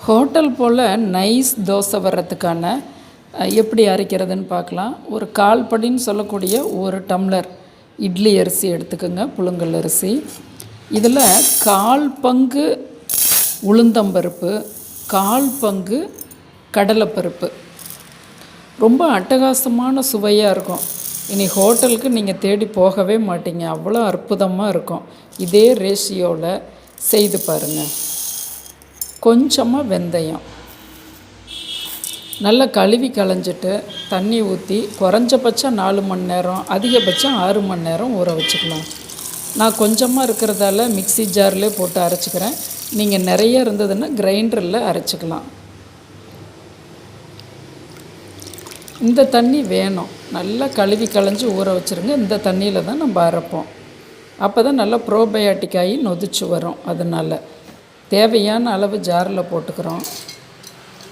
Hotel போல் nice dosa வர்றதுக்கான எப்படி அரைக்கிறதுன்னு பார்க்கலாம். ஒரு கால் படின்னு சொல்லக்கூடிய ஒரு டம்ளர் இட்லி அரிசி எடுத்துக்கோங்க, புழுங்கல் அரிசி. இதில் 1/4 பங்கு உளுந்தம்பருப்பு, 1/4 பங்கு கடலைப்பருப்பு. ரொம்ப அட்டகாசமான சுவையாக இருக்கும். இனி ஹோட்டலுக்கு நீங்கள் தேடி போகவே மாட்டீங்க, அவ்வளோ அற்புதமாக இருக்கும். இதே ரேஷியோவில் செய்து பாருங்கள். கொஞ்சமாக வெந்தயம் நல்லா கழுவி களைஞ்சிட்டு தண்ணி ஊற்றி குறைஞ்சபட்சம் 4 மணி நேரம், அதிகபட்சம் 6 மணி நேரம் ஊற வச்சுக்கலாம். நான் கொஞ்சமாக இருக்கிறதால மிக்ஸி ஜார்லேயே போட்டு அரைச்சிக்கிறேன். நீங்கள் நிறைய இருந்ததுன்னா கிரைண்டரில் அரைச்சிக்கலாம். இந்த தண்ணி வேணும். நல்லா கழுவி களைஞ்சி ஊற வச்சுருங்க. இந்த தண்ணியில் தான் நம்ம அரைப்போம். அப்போ தான் நல்லா ப்ரோபயாட்டிக் ஆகி நொதிச்சு வரும். அதனால் தேவையான அளவு ஜாரில் போட்டுக்கிறோம்.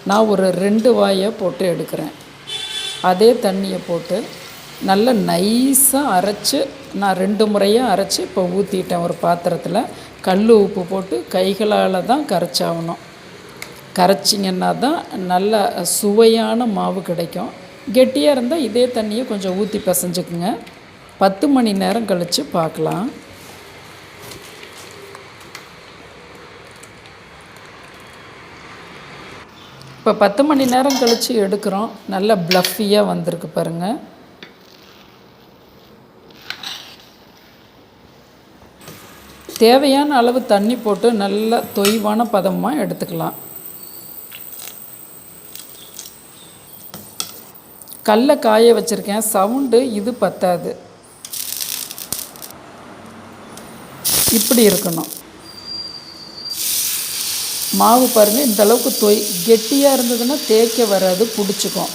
நான் ஒரு 2 வாயை போட்டு எடுக்கிறேன். அதே தண்ணியை போட்டு நல்லா நைஸாக அரைச்சி, நான் 2 முறையாக அரைச்சி இப்போ ஊற்றிட்டேன் ஒரு பாத்திரத்தில். கல் உப்பு போட்டு கைகளால் தான் கரைச்சாகணும். கரைச்சிங்கன்னா தான் நல்ல சுவையான மாவு கிடைக்கும். கெட்டியாக இருந்தால் இதே தண்ணியை கொஞ்சம் ஊற்றி பிசைஞ்சுக்குங்க. 10 மணி நேரம் கழித்து பார்க்கலாம். இப்போ 10 மணி நேரம் கழித்து எடுக்கிறோம். நல்ல ப்ளஃபியாக வந்திருக்கு பாருங்கள். தேவையான அளவு தண்ணி போட்டு நல்ல தொய்வான பதமாக எடுத்துக்கலாம். கல்லை காய வச்சுருக்கேன். சவுண்டு இது பத்தாது, இப்படி இருக்கணும் மாவு. பாருங்கள், இந்தளவுக்கு கெட்டியாக இருந்ததுன்னா தேய்க்க வராது, பிடிச்சிக்கும்.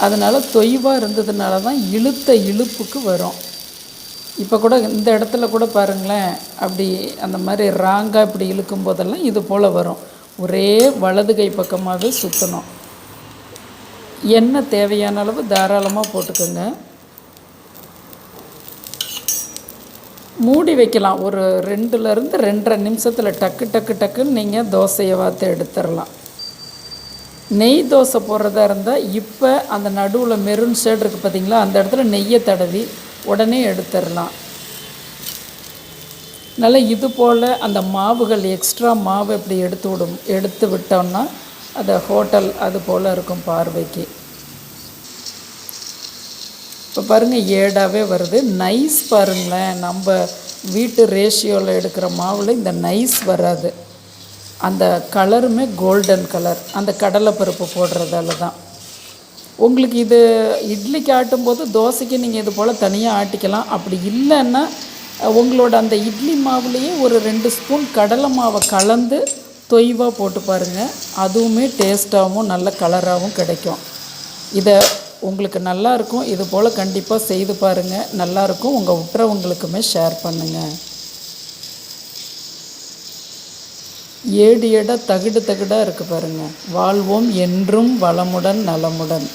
அதனால் தொய்வாக இருந்ததுனால தான் இழுப்புக்கு வரும். இப்போ கூட இந்த இடத்துல கூட பாருங்களேன், அப்படி அந்த மாதிரி ராங்காக இப்படி இழுக்கும் போதெல்லாம் இது போல் வரும். ஒரே வலது கை பக்கமாகவே சுற்றணும். எண்ணெய் தேவையான அளவு தாராளமாக போட்டுக்கோங்க. மூடி வைக்கலாம். ஒரு 2லேருந்து 2.5 நிமிஷத்தில் டக்குன்னு நீங்கள் தோசையை வார்த்து எடுத்துடலாம். நெய் தோசை போடுறதா இருந்தால் இப்போ அந்த நடுவில் மெரூன் ஷேட் இருக்குது பார்த்தீங்களா, அந்த இடத்துல நெய்யை தடவி உடனே எடுத்துடலாம். நல்லா இது போல் அந்த மாவுகள் எக்ஸ்ட்ரா மாவு இப்படி எடுத்து விட்டோம்னா அது ஹோட்டல் அது போல் இருக்கும் பார்வைக்கு. இப்போ பாருங்கள், ஏடாகவே வருது. நைஸ் பாருங்களேன், நம்ம வீட்டு ரேஷியோவில் எடுக்கிற மாவில் இந்த நைஸ் வராது. அந்த கலருமே கோல்டன் கலர், அந்த கடலைப்பருப்பு போடுறதால தான். உங்களுக்கு இது இட்லிக்கு ஆட்டும்போது தோசைக்கு நீங்கள் இது போல் தனியாக ஆட்டிக்கலாம். அப்படி இல்லைன்னா உங்களோட அந்த இட்லி மாவுலேயே ஒரு 2 ஸ்பூன் கடலை மாவை கலந்து தொய்வாக போட்டு பாருங்கள். அதுவுமே டேஸ்ட்டாகவும் நல்ல கலராகவும் கிடைக்கும். இதை உங்களுக்கு நல்லாயிருக்கும். இது போல் கண்டிப்பாக செய்து பாருங்கள், நல்லாயிருக்கும். உங்கள் உற்றவங்களுக்குமே ஷேர் பண்ணுங்கள். ஏடு தகுடாக இருக்குது பாருங்கள். வாழ்வோம் என்றும் வளமுடன் நலமுடன்.